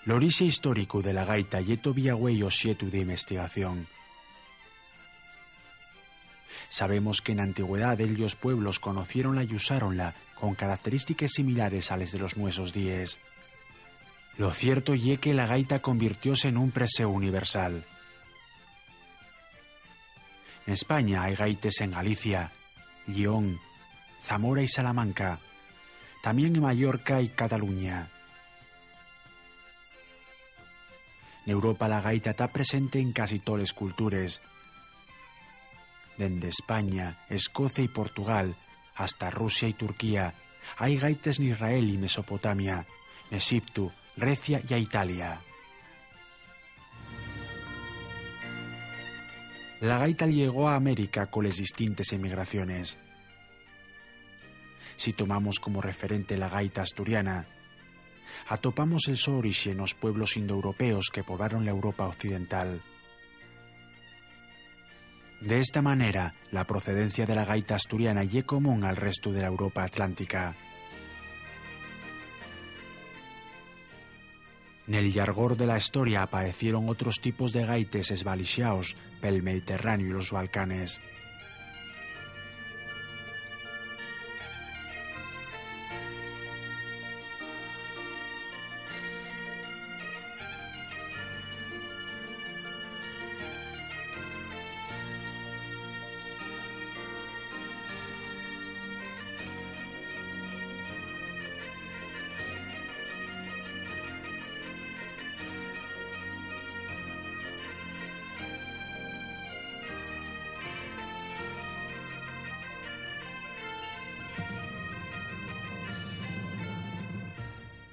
L'orixe histórico de la gaita ye todavía güey obxeto de investigación. Sabemos que en antigüedad ellos pueblos conocieronla y usáronla con características similares a las de los nuestros días. Lo cierto ye que la gaita convirtióse en un preseo universal. En España hay gaites en Galicia, León, Zamora y Salamanca, también en Mallorca y Cataluña. En Europa la gaita está presente en casi todas las culturas, desde España, Escocia y Portugal hasta Rusia y Turquía. Hay gaites en Israel y Mesopotamia, en Egipto, Grecia y Italia. La gaita llegó a América con las distintas emigraciones. Si tomamos como referente la gaita asturiana, atopamos el su origen en los pueblos indoeuropeos que poblaron la Europa occidental. De esta manera, la procedencia de la gaita asturiana ye común al resto de la Europa atlántica. En el llargor de la historia aparecieron otros tipos de gaites esbalixaos pel Mediterráneo y los Balcanes.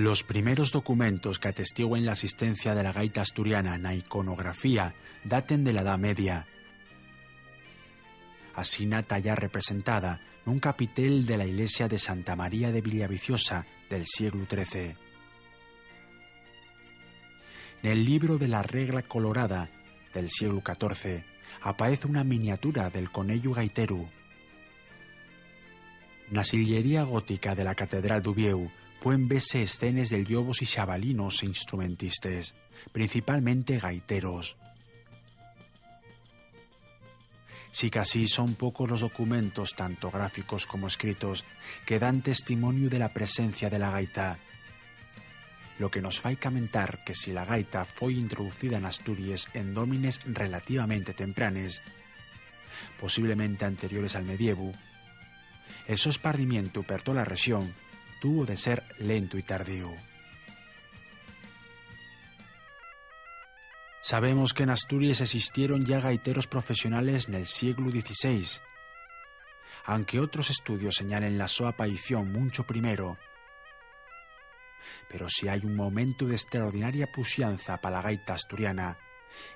Los primeros documentos que atestiguen la existencia de la gaita asturiana en la iconografía daten de la Edad Media. Asina talla representada en un capitel de la iglesia de Santa María de Villaviciosa del siglo XIII. En el libro de la Regla Colorada del siglo XIV aparece una miniatura del conello gaiteru. En la sillería gótica de la Catedral d'Uvieu pueden verse escenas de llobos y xabalinos e instrumentistas, principalmente gaiteros. Sí que así son pocos los documentos, tanto gráficos como escritos, que dan testimonio de la presencia de la gaita, lo que nos fai comentar que si la gaita foi introducida en Asturias en dómines relativamente tempranes, posiblemente anteriores al medievo, el so espardimiento per toda la región tuvo de ser lento y tardío. Sabemos que en Asturias existieron ya gaiteros profesionales en el siglo XVI, aunque otros estudios señalen la su aparición mucho primero. Pero si hay un momento de extraordinaria puxianza para la gaita asturiana,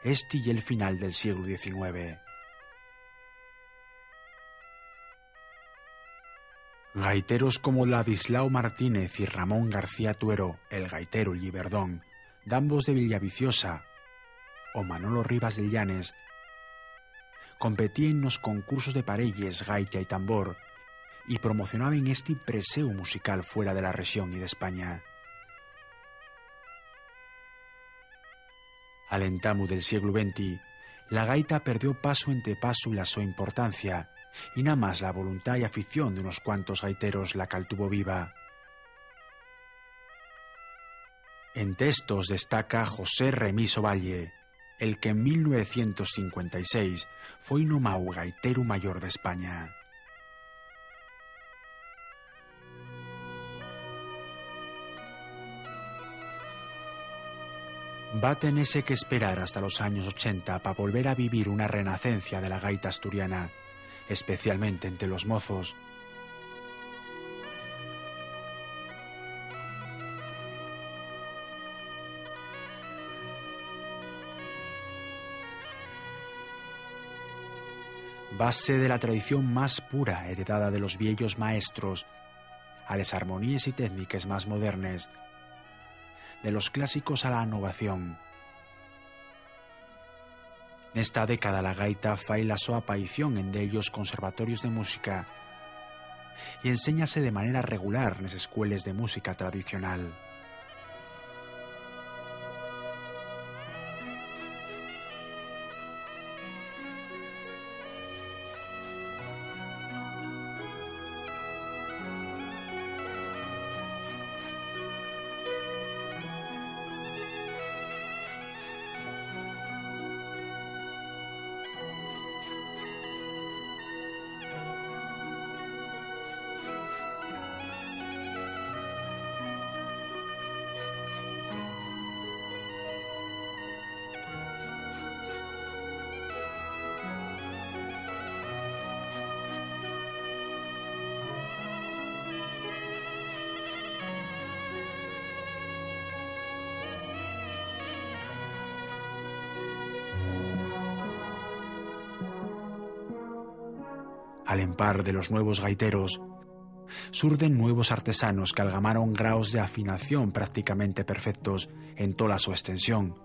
este y el final del siglo XIX. Gaiteros como Ladislao Martínez y Ramón García Tuero, el gaitero Lliberdón, d'ambos de Villaviciosa, o Manolo Rivas de Llanes, competían en los concursos de parelles, gaita y tambor y promocionaban este preseo musical fuera de la región y de España. Al entamu del siglo XX, la gaita perdió paso entre paso la su importancia, y nada más la voluntad y afición de unos cuantos gaiteros la caltuvo viva. En textos destaca José Remiso Valle, el que en 1956 fue nombrado gaitero mayor de España. Va a tenerse que esperar hasta los años 80 para volver a vivir una renacencia de la gaita asturiana, especialmente entre los mozos. Base de la tradición más pura heredada de los viejos maestros, a las armonías y técnicas más modernas, de los clásicos a la innovación. En esta década la gaita fai la súa aparición en dellos conservatorios de música y enséñase de manera regular en las escuelas de música tradicional. Al empar de los nuevos gaiteros, surden nuevos artesanos que algamaron graos de afinación prácticamente perfectos en toda su extensión.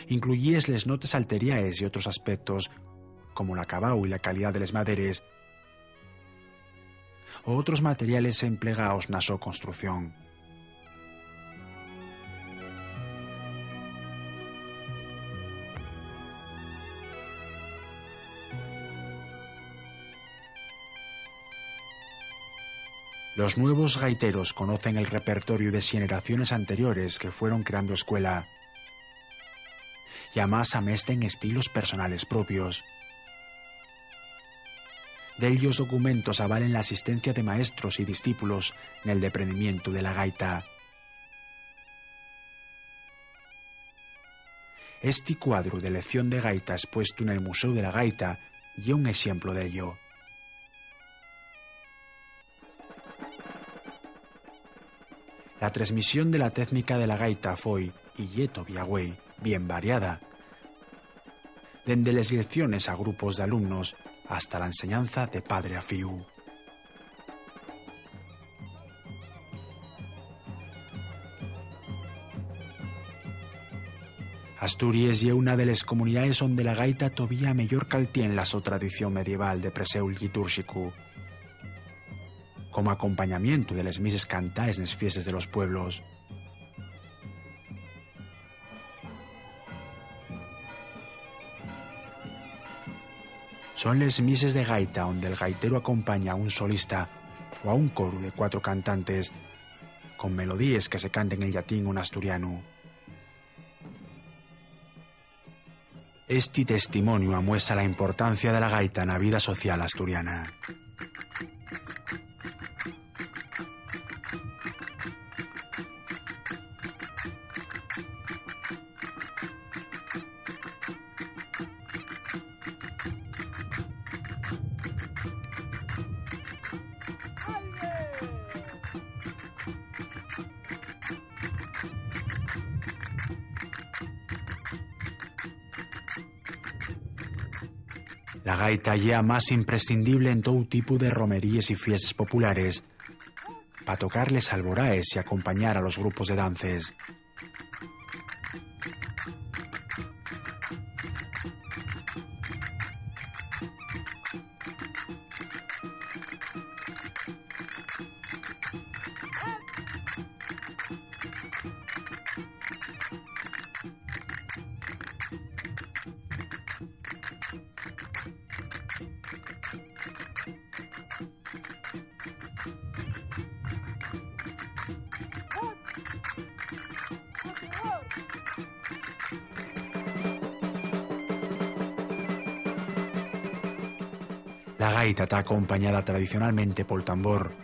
Incluyíes les notes alteriaes y otros aspectos, como l'acabau y la calidad de les maderes, o otros materiales emplegados na súa construcción. Los nuevos gaiteros conocen el repertorio de generaciones anteriores que fueron creando escuela, y además amesten estilos personales propios. De ellos documentos avalen la asistencia de maestros y discípulos en el deprendimiento de la gaita. Este cuadro de lección de gaita expuesto en el Museo de la Gaita y un ejemplo de ello. La transmisión de la técnica de la gaita foi, y é todavía güey, bien variada, desde las lecciones a grupos de alumnos hasta la enseñanza de padre a fiu. Asturias es una de las comunidades donde la gaita todavía mejor caltiene la su tradición medieval de preseu litúrgico, como acompañamiento de las mises cantaes en las fiestas de los pueblos. Son las mises de gaita donde el gaitero acompaña a un solista o a un coro de 4 cantantes con melodías que se canten en latín o en asturiano. Este testimonio amuestra la importancia de la gaita en la vida social asturiana. La gaita ya más imprescindible en todo tipo de romerías y fiestas populares, para tocarles alboraes y acompañar a los grupos de dances. La gaita está acompañada tradicionalmente por tambor.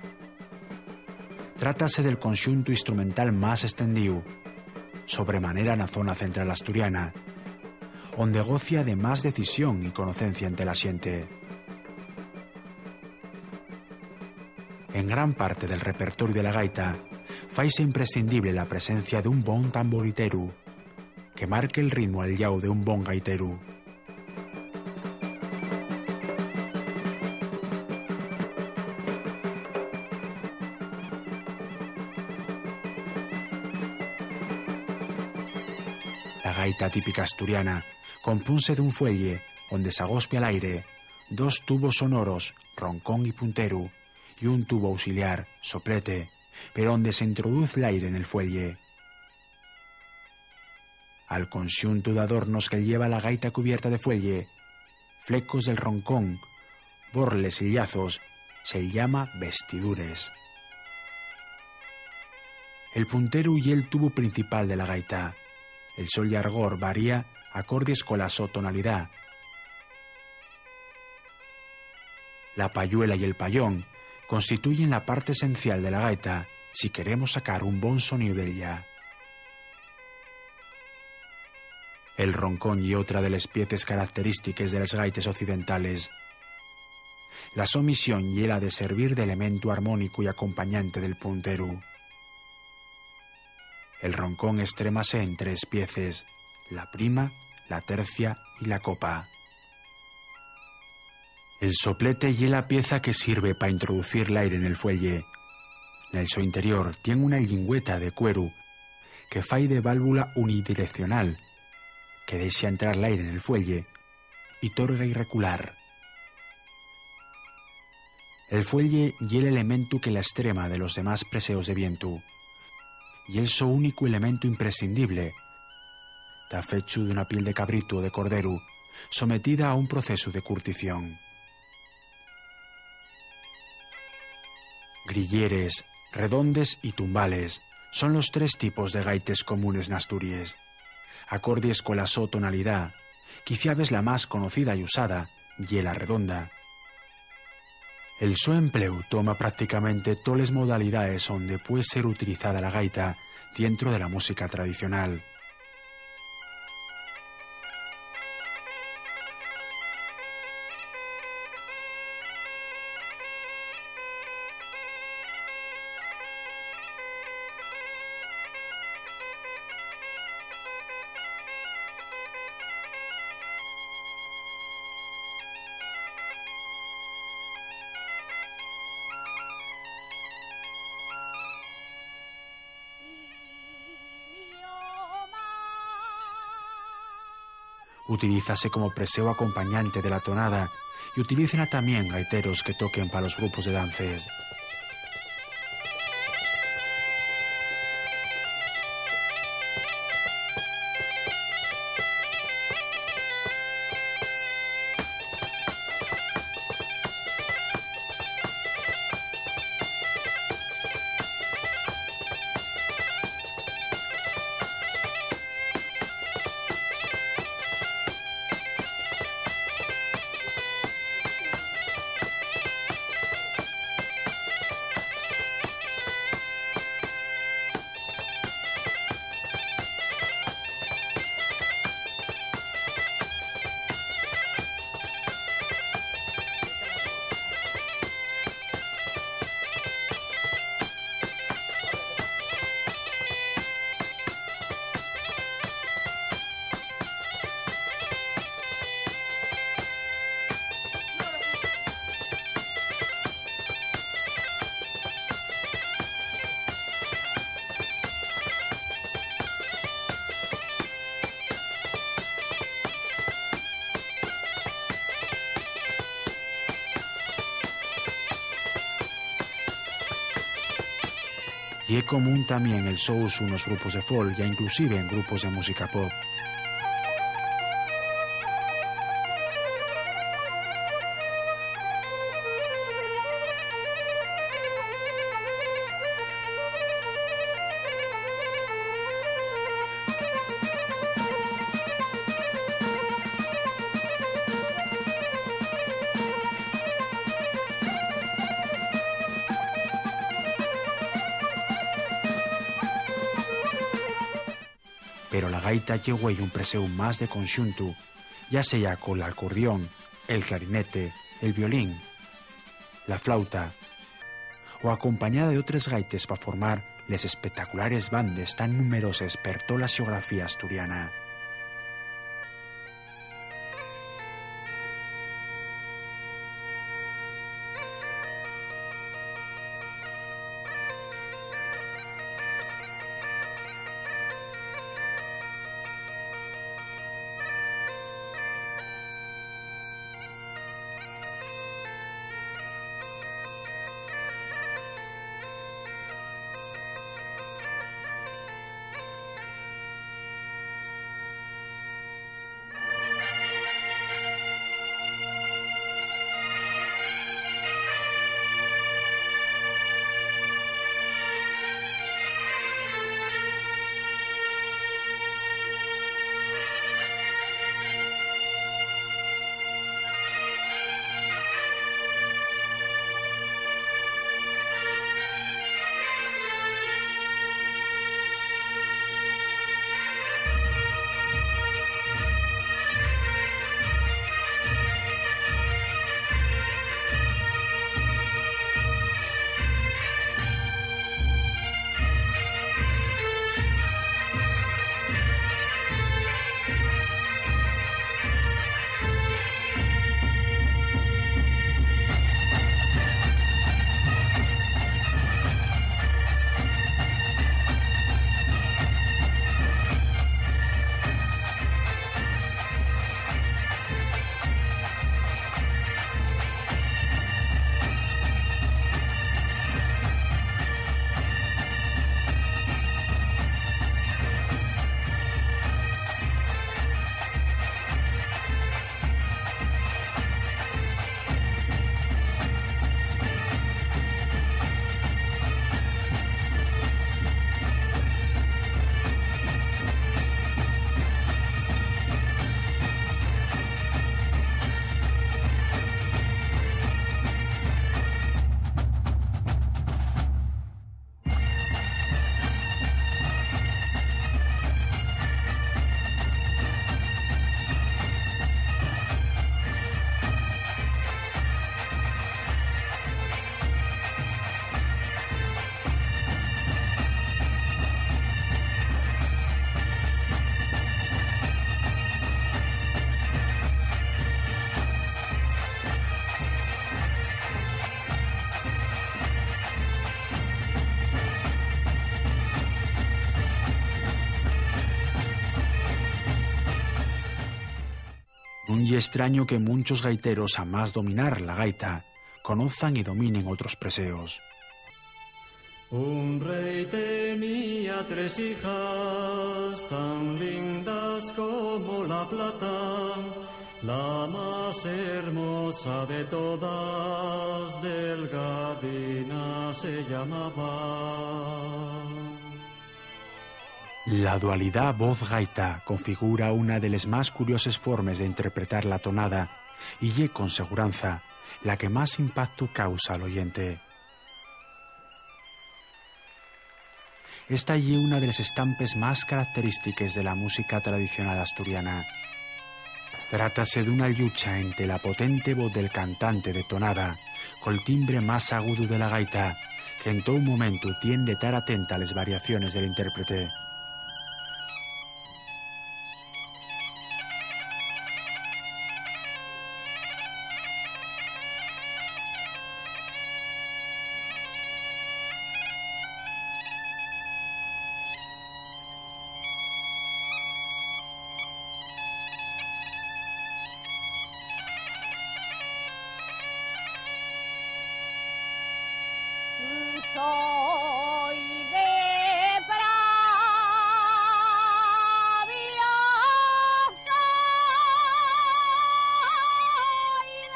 Trátase del conxunto instrumental más extendido, sobremanera na zona central asturiana, onde gocia de más decisión y conocencia entre la xente. En gran parte del repertorio de la gaita, faise imprescindible la presencia de un bon tamboriteru, que marque el ritmo al llau de un bon gaiteru. La gaita típica asturiana compúnse de un fuelle donde se agospe al aire 2 tubos sonoros, roncón y punteru, y un tubo auxiliar, soplete, pero donde se introduce el aire en el fuelle. Al conxunto de adornos que lleva la gaita cubierta de fuelle, flecos del roncón, borles y llazos, se llama vestidures. El punteru y el tubo principal de la gaita. El sol y argor varía acordes con la tonalidad. La payuela y el payón constituyen la parte esencial de la gaita si queremos sacar un buen sonido de ella. El roncón y otra de las piezas características de las gaites occidentales. La su misión y la de servir de elemento armónico y acompañante del punteru. El roncón extrémase en 3 piezas, la prima, la tercia y la copa. El soplete y la pieza que sirve para introducir el aire en el fuelle. En el so interior tiene una lingüeta de cuero que fai de válvula unidireccional que deja entrar el aire en el fuelle y torga irregular. El fuelle y el elemento que la extrema de los demás preseos de viento y el so único elemento imprescindible. Está fecho de una piel de cabrito o de cordero sometida a un proceso de curtición. Grilleres, redondes y tumbales son los tres tipos de gaites comunes en Asturias. Acordes con la so tonalidad, quizá ves la más conocida y usada, y la redonda. El so empleu toma prácticamente todas las modalidades donde puede ser utilizada la gaita dentro de la música tradicional. Utilízase como preseo acompañante de la tonada y utilizan también gaiteros que toquen para los grupos de dances. Y es común también el so uso en los grupos de folk e inclusive en grupos de música pop. Pero la gaita lleva un preseo más de conjunto, ya sea con el acordeón, el clarinete, el violín, la flauta, o acompañada de otras gaites para formar les espectaculares bandes tan numerosas per toda la geografía asturiana. y extraño que muchos gaiteros, a más dominar la gaita, conozcan y dominen otros preseos. Un rey tenía 3 hijas tan lindas como la plata, la más hermosa de todas, Delgadina se llamaba. La dualidad voz-gaita configura una de las más curiosas formas de interpretar la tonada y ye con seguranza la que más impacto causa al oyente. Esta ye una de las estampes más características de la música tradicional asturiana. Trátase de una lucha entre la potente voz del cantante de tonada col timbre más agudo de la gaita, que en todo momento tiende a estar atenta a las variaciones del intérprete. Soy de Pravia, soy de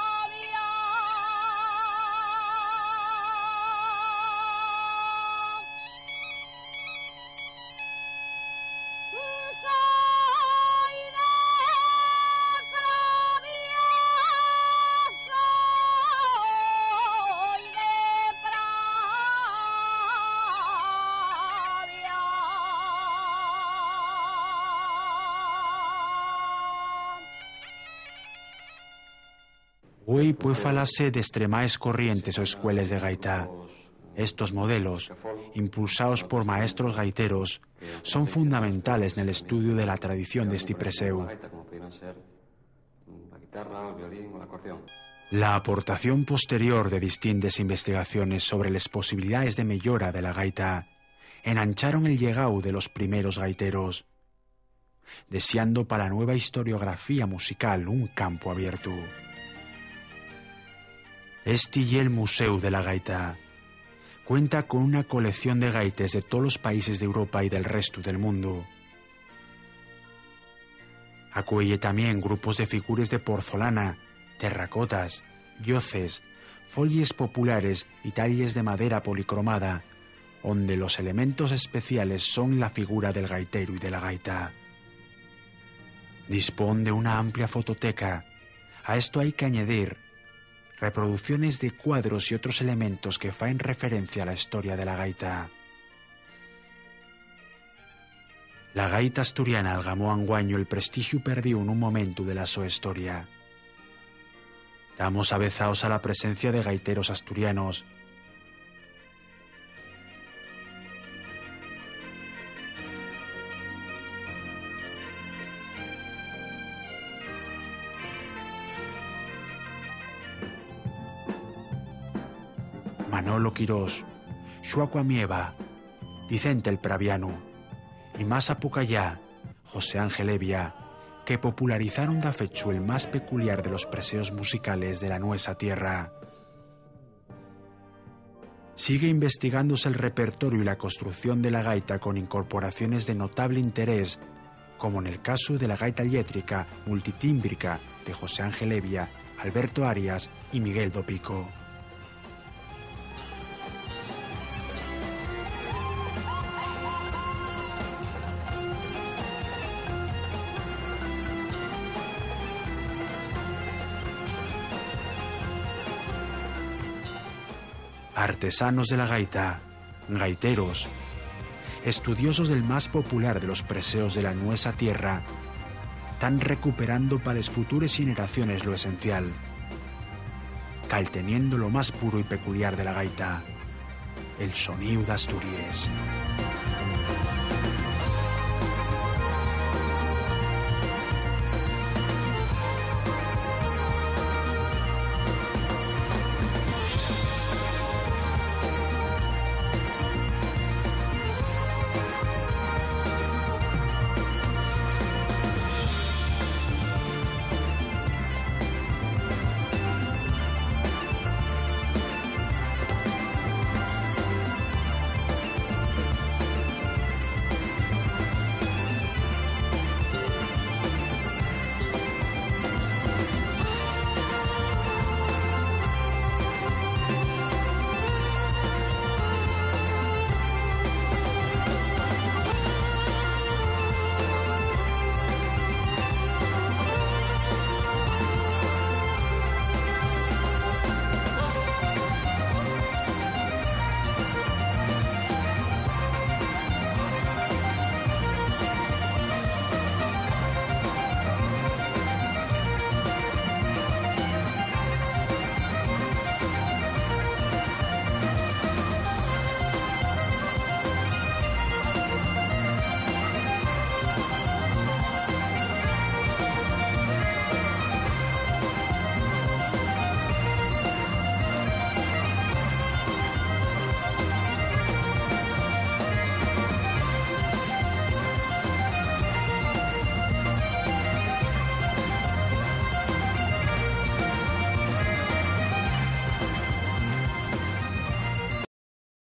Pravia. Soy de Pravia. Hoy puede falarse de extremaes corrientes o escuelas de gaita. Estos modelos, impulsados por maestros gaiteros, son fundamentales en el estudio de la tradición de este preseu. La aportación posterior de distintas investigaciones sobre las posibilidades de mejora de la gaita enancharon el llegado de los primeros gaiteros, deseando para la nueva historiografía musical un campo abierto. Este y el Museu de la Gaita cuenta con una colección de gaites de todos los países de Europa y del resto del mundo. Acuelle también grupos de figuras de porcelana, terracotas, yoces, folies populares y talles de madera policromada, donde los elementos especiales son la figura del gaitero y de la gaita. Dispone de una amplia fototeca. A esto hay que añadir reproducciones de cuadros y otros elementos que faen referencia a la historia de la gaita. La gaita asturiana algamó anguaño el prestigio perdió en un momento de la su historia. Damos avezaos a la presencia de gaiteros asturianos. Manolo Quirós, Xuaco Amieva, Vicente el Praviano y más a poco allá, José Ángel Evia, que popularizaron da fechu el más peculiar de los preseos musicales de la nuestra tierra. Sigue investigándose el repertorio y la construcción de la gaita con incorporaciones de notable interés, como en el caso de la gaita eléctrica multitímbrica de José Ángel Evia, Alberto Arias y Miguel Dopico. Artesanos de la gaita, gaiteros, estudiosos del más popular de los preseos de la nuestra tierra, están recuperando para las futuras generaciones lo esencial, calteniendo lo más puro y peculiar de la gaita, el sonido de Asturias.